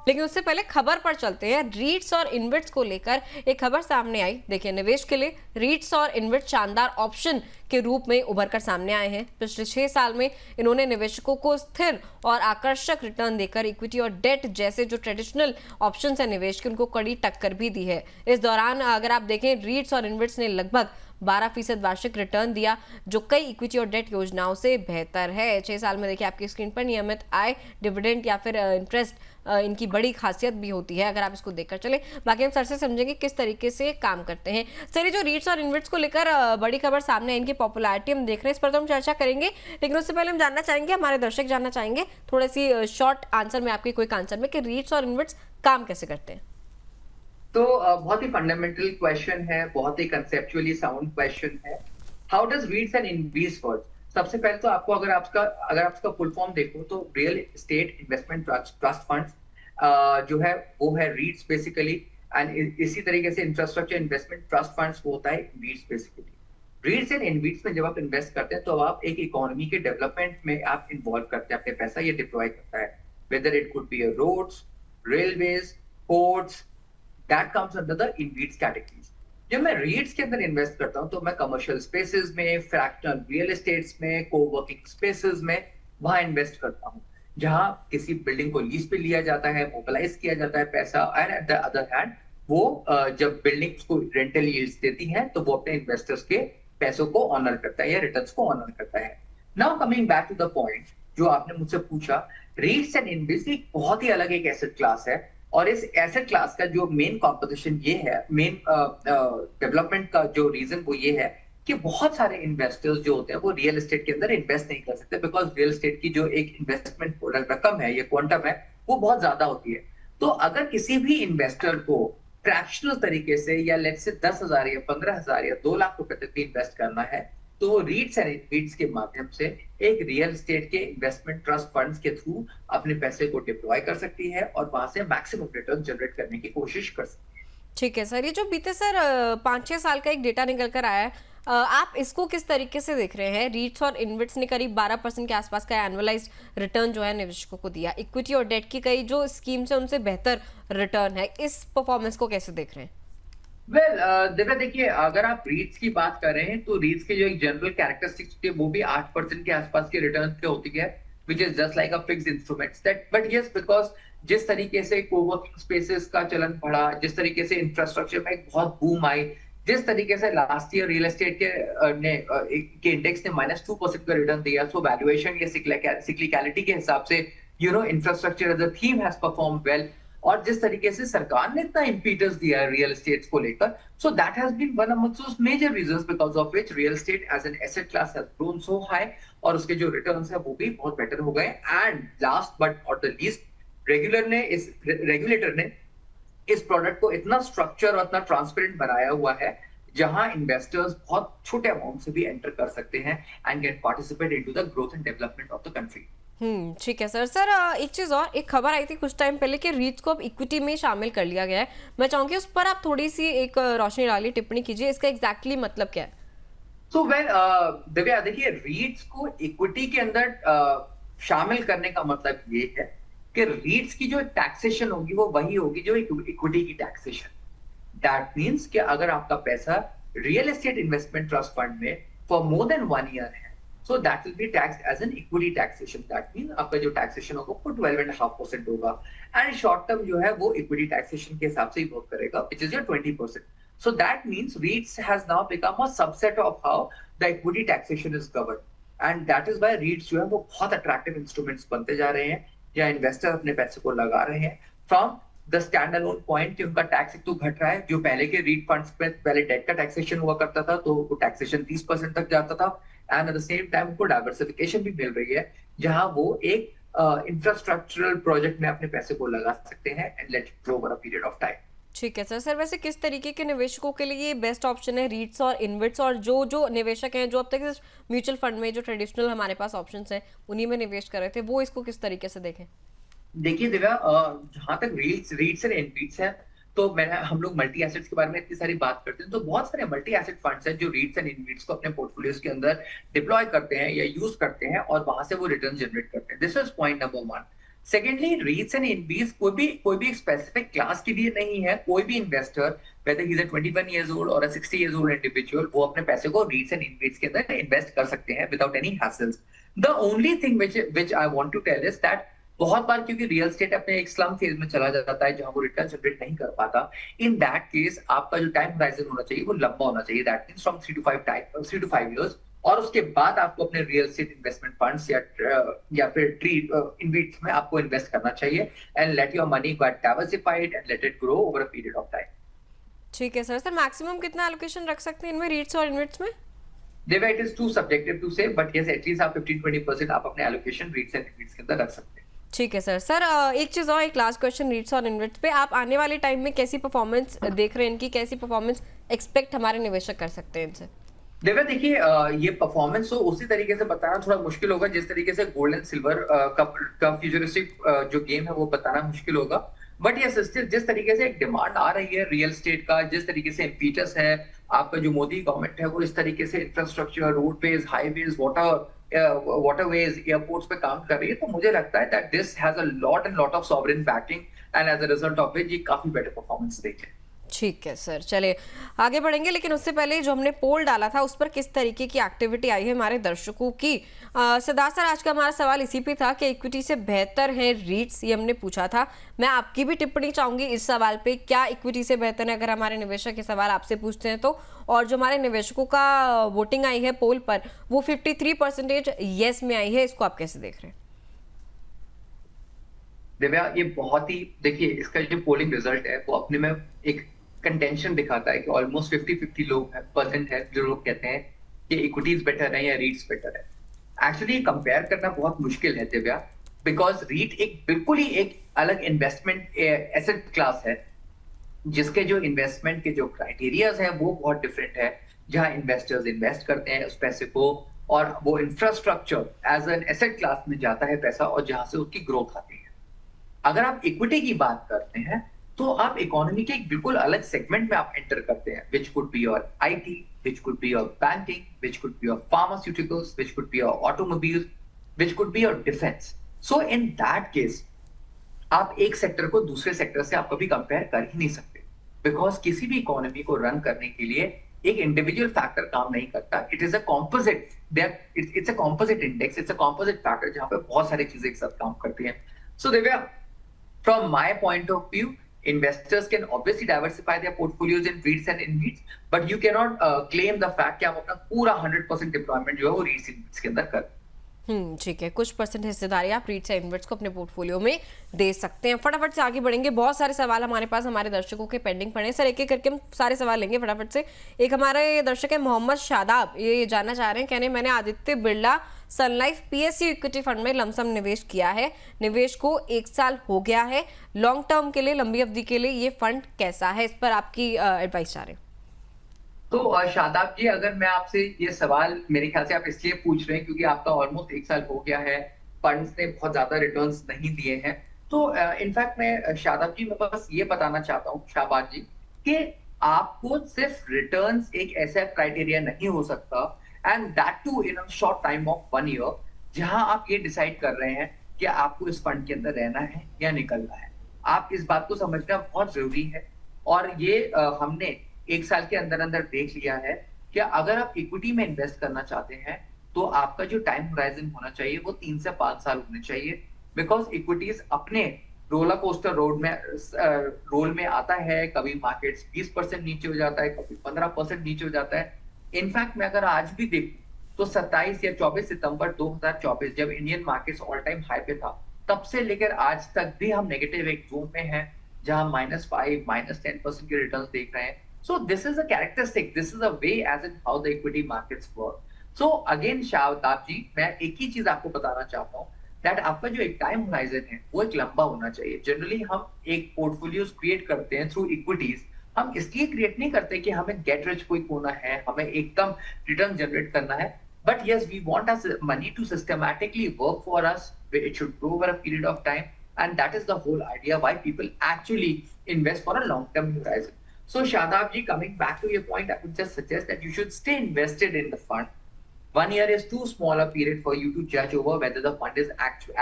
लेकिन उससे पहले खबर पर चलते हैं। रीट्स और इन्वेट्स को लेकर एक खबर सामने आई। देखिए, निवेश के लिए रीट्स और इन्वेट शानदार ऑप्शन के रूप में उभर कर सामने आए हैं। पिछले 6 साल में इन्होंने निवेशकों को स्थिर और आकर्षक रिटर्न देकर इक्विटी और डेट जैसे जो ट्रेडिशनल ऑप्शन है निवेश की, उनको कड़ी टक्कर भी दी है। इस दौरान अगर आप देखें, रीट्स और इन्वेट्स ने लगभग 12% वार्षिक रिटर्न दिया, जो कई इक्विटी और डेट योजनाओं से बेहतर है। 6 साल में देखिए आपकी स्क्रीन पर नियमित आय, डिविडेंड या फिर इंटरेस्ट इनकी बड़ी खासियत भी होती है, अगर आप इसको देखकर चले। बाकी हम सर से समझेंगे किस तरीके से काम करते हैं। सर, ये जो रीट्स और इन्वेट्स को लेकर बड़ी खबर सामने है, इनकी पॉपुलैरिटी हम देख रहे हैं, इस पर तो हम चर्चा करेंगे, लेकिन उससे पहले हम जानना चाहेंगे, हमारे दर्शक जानना चाहेंगे थोड़ी सी शॉर्ट आंसर में, आपकी क्विक आंसर में, कि रीट्स और इन्वेट्स काम कैसे करते हैं। तो बहुत ही फंडामेंटल क्वेश्चन है, बहुत ही कंसेप्चुअली साउंड क्वेश्चन है। How does रीट्स and invest work? सबसे पहले तो आपको अगर आपका फुल फॉर्म देखो तो real estate investment trust funds जो है वो है रीट्स बेसिकली, एंड इसी तरीके से इंफ्रास्ट्रक्चर इन्वेस्टमेंट ट्रस्ट फंड्स वो होता है रीट्स बेसिकली। रीट्स एंड इन्वेट्स में जब आप इन्वेस्ट करते हैं तो आप एक इकोनॉमी के डेवलपमेंट में आप इन्वॉल्व करते हैं अपने पैसा, ये डिप्लॉय करता है, whether it could be roads, railways, ports, that comes under the InvITs categories। जब मैं REITs के अंदर इन्वेस्ट करता हूं तो मैं कमर्शियल स्पेसेस में, फ्रैक्शनल रियल एस्टेट्स में, कोवर्किंग स्पेसेस में वहां इन्वेस्ट करता हूं, जहां किसी बिल्डिंग को लीज पे लिया जाता है, मोबिलाइज किया जाता है पैसा, and at the other hand वो जब बिल्डिंग्स को रेंटल यील्ड्स देती हैं तो वो अपने इन्वेस्टर्स के पैसों को ऑनर करता है या रिटर्न्स को ऑनर करता है। Now coming back to the point जो आपने मुझसे पूछा, REITs एंड इन्वेस्ट एक बहुत ही अलग एक एसेट क्लास है, और इस एसेट क्लास का जो मेन कॉम्पोजिशन ये है, मेन डेवलपमेंट का जो रीजन वो ये है कि बहुत सारे इन्वेस्टर्स जो होते हैं वो रियल एस्टेट के अंदर इन्वेस्ट नहीं कर सकते, बिकॉज रियल एस्टेट की जो एक इन्वेस्टमेंट रकम है, ये क्वांटम है, वो बहुत ज्यादा होती है। तो अगर किसी भी इन्वेस्टर को फ्रैक्शनल तरीके से या लेट्स से 10,000 या 15,000 या 2 लाख रुपए तक भी इन्वेस्ट करना है तो रीट्स एंड इन्वेट्स के माध्यम से एक रियल एस्टेट के इन्वेस्टमेंट ट्रस्ट फंड्स के थ्रू अपने पैसे को डिप्लॉय कर सकती है और वहां से मैक्सिमम रिटर्न जनरेट करने की कोशिश कर सकती है। ठीक है सर, ये जो बीते सर 5-6 साल का एक डेटा निकल कर आया है, आप इसको किस तरीके से देख रहे हैं? रीट्स और इन्वेट्स ने करीब 12% के आसपास का एनुअलाइज्ड रिटर्न जो है निवेशकों को दिया। इक्विटी और डेट की कई जो स्कीम्स है उनसे बेहतर रिटर्न है। इस परफॉर्मेंस को कैसे देख रहे हैं? दिव्या देखिए, अगर आप रीट्स की बात कर रहे हैं तो रीट्स के जो एक जनरल कैरेक्टरिस्टिक्स होती है वो भी 8% के आसपास के रिटर्न पे होती है, which is just like a fixed instruments that, but yes, because जिस तरीके से कोवर्किंग स्पेसेस का चलन बढ़ा, जिस तरीके से इंफ्रास्ट्रक्चर में एक बहुत बूम आई, जिस तरीके से लास्ट ईयर रियल एस्टेट के इंडेक्स ने -2% का रिटर्न दिया, सो वैल्यूएशन या सिक्लिकलिटी के हिसाब से infrastructure as a theme has perform well, और जिस तरीके से सरकार ने इतना इम्पीटस दिया है रियल एस्टेट को लेकर, so that has been one of those major reasons because of which real estate as an asset class has grown so high, और उसके जो रिटर्न्स है वो भी बहुत बेटर हो गए। And last but not the least, regulator ने इस प्रोडक्ट को इतना स्ट्रक्चर और इतना ट्रांसपेरेंट बनाया हुआ है जहां इन्वेस्टर्स बहुत छोटे अमाउंट से भी एंटर कर सकते हैं and can participate into the growth and development of the country. ठीक है सर। सर, एक चीज और, एक खबर आई थी कुछ टाइम पहले कि रीट्स को अब इक्विटी में शामिल कर लिया गया है। मैं चाहूंगी उस पर आप थोड़ी सी एक रोशनी डाली, टिप्पणी कीजिए, इसका एग्जैक्टली मतलब क्या है? सो वेल दिव्या, देखिए, रीट्स को इक्विटी के अंदर शामिल करने का मतलब ये है कि रीट्स की जो टैक्सेशन होगी वो वही होगी जो इक्विटी की टैक्सेशन। दैट मीन्स कि अगर आपका पैसा real estate investment trust fund में फॉर मोर देन 1 ईयर है, so that will be taxed as an equity taxation। that means आपका जो टैक्सेशन होगा वो 12.5% होगा, एंड शॉर्ट टर्म जो है वो इक्विटी टैक्सेशन के हिसाब से ही वर्क करेगा, which is your 20%। so that means REITs has now become a subset of how the equity taxation is governed, and that is why REITs जो है वो बहुत अट्रैक्टिव इंस्ट्रूमेंट्स बनते जा रहे हैं, या इन्वेस्टर अपने पैसे को लगा रहे हैं from the stand alone point कि उनका टैक्स एक तो घट रहा है। जो पहले के रीट फंड्स में पहले डेट का टैक्सेशन हुआ करता था तो वो टैक्सेशन 30% तक जाता था, and at the same time उनको डाइवर्सिफिकेशन भी मिल रही है जहां वो एक इंफ्रास्ट्रक्चरल प्रोजेक्ट में अपने पैसे को लगा सकते हैं and let it grow over a period of time. ठीक है सर। सर, वैसे किस तरीके के निवेशकों के लिए बेस्ट ऑप्शन है रीट्स और इन्वेट्स, और जो निवेशक हैं जो अब तक इस म्यूचुअल फंड में जो ट्रेडिशनल हमारे पास ऑप्शंस हैं उन्हीं में निवेश कर रहे थे, वो इसको किस तरीके से देखें? देखिए दिव्या, जहां तक रीट्स एंड इन्वेट्स है तो हम लोग मल्टी एसेट्स के बारे में इतनी सारी बात करते हैं, तो बहुत सारे मल्टी एसेट फंड्स हैं जो रीट्स एंड इन्वेट्स को अपने पोर्टफोलियोज के अंदर डिप्लॉय करते हैं या यूज करते हैं और वहां से वो रिटर्न जनरेट करते हैं। This is point number 1। Secondly REITs and InvITs कोई भी स्पेसिफिक क्लास के लिए नहीं है. कोई भी investor whether he's a 21 years old or a 60 years old individual वो अपने पैसे को रीट्स एंड इनबीज के अंदर इन्वेस्ट कर सकते हैं without any hassles. The only thing which I want to tell is that बहुत बार क्योंकि रियल स्टेट अपने एक स्लम फेज में चला जाता है जहां वो रिटर्न जनरेट नहीं कर पाता. इन दैट केस आपका जो टाइम होराइजन होना चाहिए वो लंबा होना चाहिए. That means from 3 to 5 years. और उसके बाद आपको अपने रियल स्टेट इन्वेस्टमेंट फंड्स या फिर ट्रीट इनवीट्स में आपको इन्वेस्ट करना चाहिए and let your money get diversified and let it grow over a period of time. ठीक है सर. मैक्सिमम कितना एलोकेशन रख सकते हैं इनमें, रीट्स और इन्वेट्स में? Diva, it is too subjective to say, but yes, at least आप 15-20% आप अपने allocation REITs and InvITs के अंदर रख सकते हैं. ठीक है सर. सर एक चीज़ और, एक लास्ट क्वेश्चन रीट्स और इन्वेट्स पे, आप आने वाले टाइम में कैसी परफॉर्मेंस देख रहे हैं, इनकी कैसी परफॉर्मेंस एक्सपेक्ट हमारे निवेशक कर सकते हैं इनसे? दिव्या देखिए, ये परफॉर्मेंस तो उसी तरीके से बताना थोड़ा मुश्किल होगा जिस तरीके से गोल्ड एंड सिल्वर का फ्यूचरिस्टिक जो गेम है वो बताना मुश्किल होगा. बट ये स्टिल जिस तरीके से एक डिमांड आ रही है रियल स्टेट का, जिस तरीके से इम्पीटस है आपका जो मोदी गवर्नमेंट है वो इस तरीके से infrastructure, roadways, highways, waterways, airports पे काम कर रही है, तो मुझे लगता है that this has a lot of sovereign backing and as a result of it ये काफी बेटर परफॉर्मेंस देखे. ठीक है सर, चलिए आगे बढ़ेंगे, लेकिन उससे पहले जो हमने पोल डाला था उस पर किस तरीके की एक्टिविटी आई है हमारे दर्शकों की. सिद्धार्थ सर, आज का हमारा सवाल इसी पे था कि इक्विटी से बेहतर है रीट्स, ये हमने पूछा था. मैं आपकी भी टिप्पणी चाहूंगी इस सवाल पे, क्या इक्विटी से बेहतर है अगर हमारे निवेशक ये सवाल आपसे पूछते हैं तो? और जो हमारे निवेशकों का वोटिंग आई है पोल पर वो 53% येस में आई है, इसको आप कैसे देख रहे हैं? दिव्या, ये बहुत ही, देखिए इसका जो पोलिंग रिजल्ट है वो अपने में एक कंटेंशन दिखाता है कि ऑलमोस्ट 50-50 लोग परसेंट है जो लोग कहते हैं कि इक्विटीज बेटर है या रीट्स बेटर है. एक्चुअली कंपेयर करना बहुत मुश्किल है दिव्या, बिकॉज रीट एक बिल्कुल ही एक अलग इन्वेस्टमेंट एसेट क्लास है जिसके जो इन्वेस्टमेंट के जो क्राइटेरियाज हैं वो बहुत डिफरेंट है. जहां इन्वेस्टर्स इन्वेस्ट करते हैं उस पैसे को और वो infrastructure as an asset class में जाता है पैसा और जहां से उसकी ग्रोथ आती है. अगर आप इक्विटी की बात करते हैं तो आप इकोनॉमी के एक बिल्कुल अलग सेगमेंट में आप एंटर करते हैं, which could be your IT, which could be your banking, which could be your pharmaceuticals, which could be your automobiles, which could be your defense. So in that case, आप एक sector को दूसरे sector से आप कभी compare कर ही नहीं सकते, बिकॉज किसी भी इकोनॉमी को रन करने के लिए एक इंडिविजुअल फैक्टर काम नहीं करता. It is a composite, it's a composite index, it's a composite factor जहां पे बहुत सारी चीजें एक साथ काम करती हैं. So Divya, from my point of view, investors can obviously diversify their portfolios in REITs and InvITs, but you cannot claim the fact कि हम अपना पूरा 100% डिप्लॉयमेंट जो है वो REITs InvITs के अंदर कर. ठीक है, कुछ परसेंट हिस्सेदारी आप रीट्स या इन्वेट्स को अपने पोर्टफोलियो में दे सकते हैं. फटाफट से आगे बढ़ेंगे, बहुत सारे सवाल हमारे पास हमारे दर्शकों के पेंडिंग पड़े हैं. सर एक एक करके हम सारे सवाल लेंगे फटाफट से. एक हमारे दर्शक है मोहम्मद शादाब, ये जानना चाह रहे हैं, कहने मैंने आदित्य बिरला सन लाइफ PSU इक्विटी फंड में लमसम निवेश किया है, निवेश को 1 साल हो गया है, लॉन्ग टर्म के लिए, लंबी अवधि के लिए ये फंड कैसा है, इस पर आपकी एडवाइस चाह रहे हैं. तो शादाब जी, अगर मैं आपसे ये सवाल, मेरे ख्याल से आप इसलिए पूछ रहे हैं क्योंकि आपका ऑलमोस्ट 1 साल हो गया है, फंड्स ने बहुत ज्यादा रिटर्न्स नहीं दिए हैं. तो इनफैक्ट मैं शादाब जी, मैं बस ये बताना चाहता हूँ शाहबाज जी कि आपको सिर्फ रिटर्न्स एक ऐसा क्राइटेरिया नहीं हो सकता, and that too in a short time of 1 year, जहां आप ये डिसाइड कर रहे हैं कि आपको इस फंड के अंदर रहना है या निकलना है. आप इस बात को समझना बहुत जरूरी है. और ये हमने 1 साल के अंदर अंदर देख लिया है कि अगर आप इक्विटी में इन्वेस्ट करना चाहते हैं तो आपका जो टाइम होराइजन होना चाहिए वो 3 से 5 साल होने चाहिए, बिकॉज इक्विटीज अपने रोलर कोस्टर रोल में आता है. कभी मार्केट्स 20% नीचे हो जाता है, कभी 15% नीचे हो जाता है. इनफैक्ट मैं अगर आज भी देखूं तो 27 या 24 सितंबर 2024 जब Indian markets all time high पे था, तब से लेकर आज तक भी हम नेगेटिव एक जोन में हैं जहां -5, -10% के रिटर्न्स देख रहे हैं. So this is a characteristic, this is a way as in how the equity markets work. So again शाहताब जी, मैं एक ही चीज आपको बताना चाहता हूँ, that आपका जो एक टाइम होराइजन है वो एक लंबा होना चाहिए. जनरली हम एक पोर्टफोलियोज क्रिएट करते हैं थ्रू इक्विटीज, हम इसलिए क्रिएट नहीं करते कि हमें गेट रिच कोई होना है, हमें एकदम रिटर्न जनरेट करना है. But yes, we want us money to systematically work for us, it should grow over a period of time, and that is the whole idea why people actually invest for a long term horizon. So Shadab ji, coming back to your point, I would just suggest that you should stay invested in the fund. 1 year is too small a period for you to judge over whether the fund is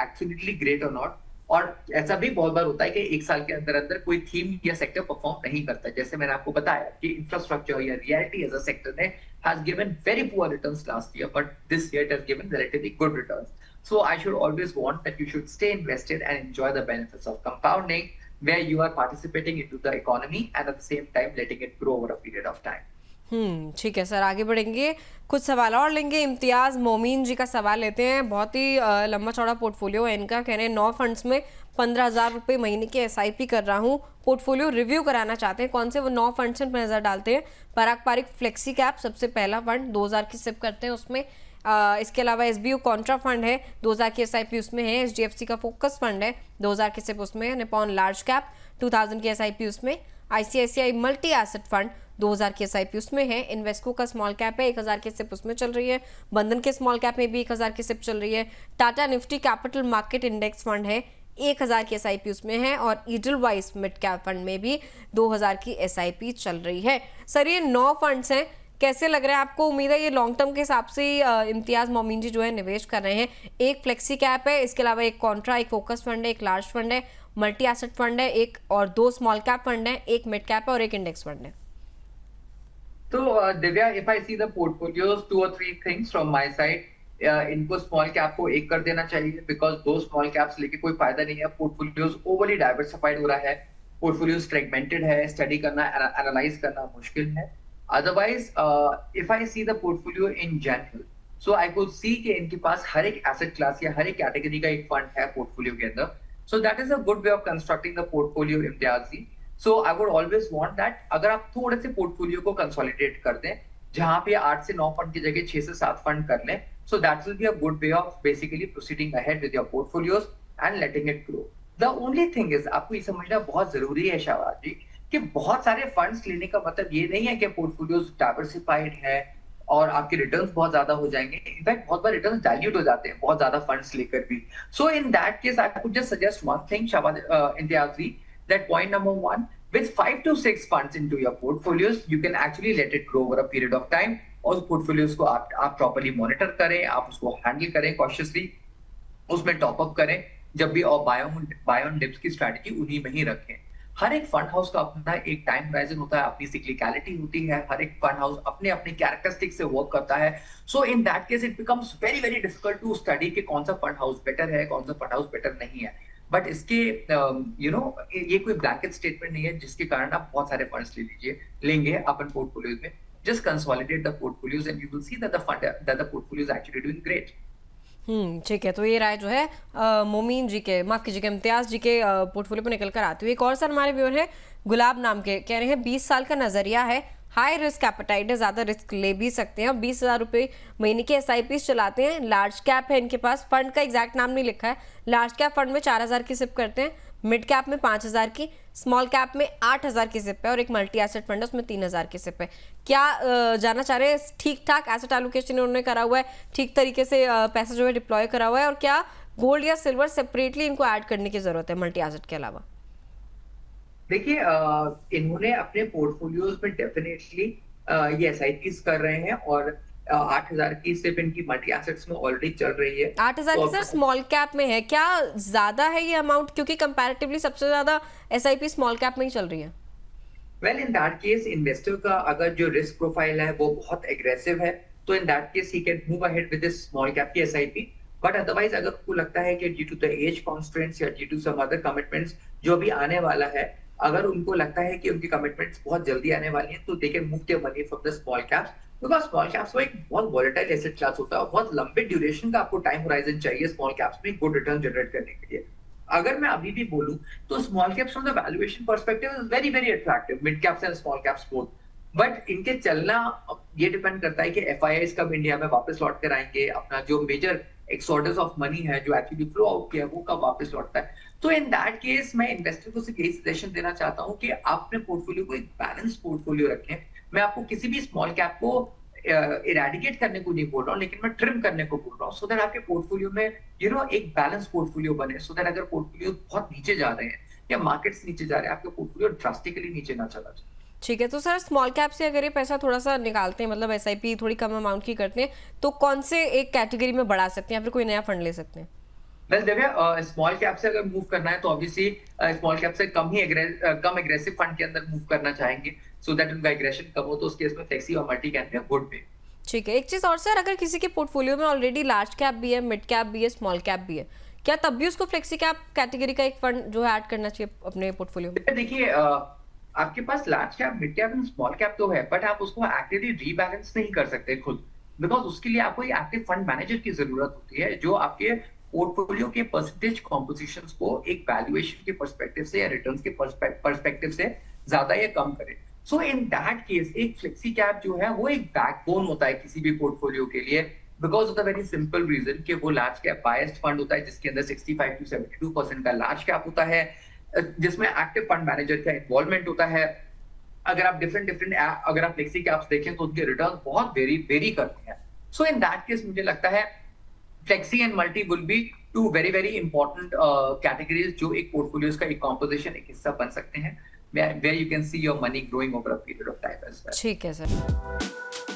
absolutely great or not. और ऐसा भी बहुत बार होता है कि एक साल के अंदर अंदर कोई थीम या सेक्टर परफॉर्म नहीं करता। जैसे मैंने आपको बताया कि इंफ्रास्ट्रक्चर या रियलिटी एज अ सेक्टर ने has given very poor returns last year, but this year it has given relatively good returns. So I should always want that you should stay invested and enjoy the benefits of compounding, where you are participating into the economy and at the same time letting it grow over a period of time. ठीक है sir, आगे बढ़ेंगे, कुछ सवाल और लेंगे। इम्तियाज़ मोमीन जी का सवाल लेते हैं। बहुत ही लंबा चौड़ा पोर्टफोलियो है इनका। कह रहे हैं 9 फंड्स में 15,000 रुपये महीने की SIP कर रहा हूँ, पोर्टफोलियो रिव्यू कराना चाहते हैं। कौन से वो 9 फंड्स में नज़र डालते हैं? पराग पारिक फ्लेक्सी कैप सबसे पहला फंड 2000 की सिप करते हैं उसमें। इसके अलावा SBU कॉन्ट्रा फंड है, 2000 की SIP उसमें है। HDFC का फोकस फंड है, 2000 की सिप उसमें है। निपॉन लार्ज कैप 2000 की SIP उसमें। ICICI मल्टी एसेट फंड 2000 की SIP उसमें है। इन्वेस्को का स्मॉल कैप है, 1000 की सिप उसमें चल रही है। बंधन के स्मॉल कैप में भी 1000 की सिप चल रही है। Tata Nifty capital market index fund है, 1000 की SIP उसमें है। और ईडलवाइस मिड कैप फंड में भी 2000 की SIP चल रही है। सर ये 9 फंड्स हैं, कैसे लग रहा है आपको? उम्मीद है ये लॉन्ग टर्म के हिसाब से इम्तियाज़ मोमीन जी जो है निवेश कर रहे हैं। एक फ्लेक्सी कैप है, इसके अलावा एक कॉन्ट्रा, एक फोकस फंड है, एक लार्ज फंड है, मल्टी एसेट फंड है एक, और 2 स्मॉल कैप फंड है, एक मिड कैप है और एक इंडेक्स फंड है। तो Divya, if I see the portfolios, 2 or 3 things from my side, इनको स्मॉल कैप को एक कर देना चाहिए, बिकॉज 2 स्मॉल कैप्स लेके कोई फायदा नहीं है। पोर्टफोलियोज ओवरली डाइवर्सिफाइड हो रहा है, पोर्टफोलियोज फ्रेगमेंटेड है, स्टडी करना, एनालाइज करना मुश्किल है। Otherwise if I see the portfolio in general, so I could see कि इनके पास हर एक एसेट क्लास या हर एक कैटेगरी का एक फंड है पोर्टफोलियो के अंदर। So that is a good way of constructing the portfolio, Imtiaz ji. So I would always want that अगर आप थोड़े से पोर्टफोलियो को कंसोलिडेट कर दें, जहां पे 8 से 9 फंड की जगह 6 से 7 फंड कर लें, so that will be a good way of basically proceeding ahead with your portfolios and letting it grow. The only thing is, आपको ये समझना बहुत जरूरी है शाहबाज जी, कि बहुत सारे फंड्स लेने का मतलब ये नहीं है कि पोर्टफोलियोज डाइवर्सिफाइड है और आपके रिटर्न्स बहुत ज्यादा हो जाएंगे। इनफैक्ट बहुत बार रिटर्न्स डाइल्यूट हो जाते हैं बहुत ज्यादा फंड्स लेकर भी। So in that case I could just suggest one thing Shahbaz, Imtiaz ji, that point number 1, with 5 to 6 funds into your portfolios, you can actually let it grow over a period of time. और portfolios को आप properly monitor करें, आप उसको handle करें cautiously, उसमें top up करें जब भी, और बाय ऑन डिप्स की स्ट्रैटेजी उन्हीं में ही रखें। हर एक फंड हाउस का अपना एक टाइम होराइजन होता है, अपनी सिक्लिकलिटी होती है, हर एक फंड हाउस अपने अपने कैरेक्टरिस्टिक से वर्क करता है। So in that case it becomes very very difficult to study कि कौन सा फंड हाउस बेटर है, कौन सा फंड हाउस बेटर नहीं है। बट इसके ये कोई ब्लैंकेट स्टेटमेंट नहीं है जिसके कारण आप बहुत सारे फंड्स लेंगे अपन पोर्टफोलियोज में। Just consolidate the portfolios and you will see that the portfolio is actually doing great. ठीक है, तो ये राय जो है मोमीन जी के, माफ कीजिएगा इम्तियाज जी के पोर्टफोलियो पर निकल कर आती हुई। एक और सर हमारे व्यूअर है गुलाब नाम के, कह रहे हैं 20 साल का नजरिया है, हाई रिस्क एपेटाइट है, ज़्यादा रिस्क ले भी सकते हैं, 20,000 रुपये महीने की SIP चलाते हैं, लार्ज कैप है इनके पास, फंड का एग्जैक्ट नाम नहीं लिखा है। लार्ज कैप फंड में 4000 की सिप करते हैं, मिड कैप में 5000 की, स्मॉल कैप में 8000 की सिप है और एक मल्टी एसेट फंड है उसमें 3000 की सिप है। क्या जानना चाह रहे हैं, ठीक ठाक एसेट एलोकेशन उन्होंने करा हुआ है, ठीक तरीके से पैसा जो है डिप्लॉय करा हुआ है, और क्या गोल्ड या सिल्वर सेपरेटली इनको ऐड करने की जरूरत है मल्टी एसेट के अलावा? देखिए, इन्होंने अपने पोर्टफोलियोज में डेफिनेटली ये SIPs कर रहे हैं, और 8000 की सिर्फ इनकी मल्टी एसेट्स में ऑलरेडी चल रही है। 8000 की सर स्मॉल कैप में है, क्या ज्यादा है ये अमाउंट? क्योंकि कंपैरेटिवली सबसे ज्यादा SIP स्मॉल कैप में ही चल रही है। Well, in that case investor का अगर जो रिस्क प्रोफाइल है वो बहुत एग्रेसिव है, तो in that case he can move ahead with this small cap की SIP। बट अदरवाइज अगर आपको लगता है कि due to the age constraints या due to some other commitments जो भी आने वाला है, अगर उनको लगता है कि उनकी कमिटमेंट्स बहुत जल्दी आने वाली हैं, तो they can move their money from the small caps, because small caps में एक बहुत वॉलेटाइल एसेट क्लास होता है और बहुत लंबे ड्यूरेशन का आपको टाइम होराइजन चाहिए स्मॉल कैप्स में गुड रिटर्न जनरेट करने के लिए। अगर मैं अभी भी बोलूं तो small caps from the valuation perspective is very very attractive, mid caps and small caps both. But इनके चलना ये डिपेंड करता है कि FIIs कब इंडिया में वापस लौट कर आएंगे, अपना जो मेजर एक्सोर्डस ऑफ मनी है जो एक्चुअली फ्लो आउट किया वो कब वापस लौटता है। तो इन दैट केस मैं इन्वेस्टर को सिर्फ यही सजेशन देना चाहता हूँ कि आप अपने पोर्टफोलियो को एक बैलेंस पोर्टफोलियो रखें। मैं आपको किसी भी स्मॉल कैप को इरेडिकेट करने को नहीं बोल रहा हूँ, लेकिन मैं ट्रिम करने को बोल रहा हूँ, सो दैट आपके पोर्टफोलियो में एक बैलेंस पोर्टफोलियो बने, सो दैट अगर पोर्टफोलियो बहुत नीचे जा रहे हैं या मार्केट्स नीचे जा रहे हैं, आपका पोर्टफोलियो ड्रास्टिकली नीचे ना चला जाए। ठीक है, तो सर स्मॉल कैप से अगर ये पैसा थोड़ा सा निकालते हैं, मतलब SIP थोड़ी कम अमाउंट की करते हैं, तो कौन से एक कैटेगरी में बढ़ा सकते हैं या फिर कोई नया फंड ले सकते हैं? बस दिव्या, स्मॉल कैप से अगर मूव करना है तो ऑब्वियसली स्मॉल कैप से कम एग्रेसिव फंड के अंदर मूव करना चाहेंगे, सो दैट उनका एग्रेशन कम हो, तो उस केस में फ्लेक्सी और multi can be a good वे। ठीक है, एक चीज और सर, अगर किसी के पोर्टफोलियो में ऑलरेडी लार्ज कैप भी है, मिड कैप भी है, स्मॉल कैप भी है, क्या तब भी उसको फ्लेक्सी कैप कैटेगरी का एक फंड जो है ऐड करना चाहिए अपने पोर्टफोलियो में? देखिए, आपके पास large cap, mid cap and small cap तो है, बट आप उसको एक्टिवली रीबैलेंस नहीं कर सकते खुद, बिकॉज उसके लिए आपको एक एक्टिव फंड मैनेजर की जरूरत होती है जो आपके पोर्टफोलियो के परसेंटेज कॉम्पोजिशन को एक वैल्यूएशन के पर्सपेक्टिव से या रिटर्न्स के पर्सपेक्टिव से ज्यादा या कम करे। सो इन दैट केस एक फ्लेक्सी कैप जो है वो एक बैकबोन होता है किसी भी पोर्टफोलियो के लिए, because of the very simple reason कि वो लार्ज कैप बायस्ड फंड होता है जिसके अंदर 65 to 72% का लार्ज कैप होता है, जिसमें एक्टिव फंड मैनेजर का इन्वॉल्वमेंट होता है। अगर आप अगर आप फ्लेक्सी कैप्स देखें तो उनके रिटर्न बहुत वेरी करते हैं। सो इन दैट केस मुझे लगता है flexi and multi will be two very important categories जो एक पोर्टफोलियोज का एक कॉम्पोजिशन, एक हिस्सा बन सकते हैं, where you can see your money growing over a period of time as well. ठीक है सर।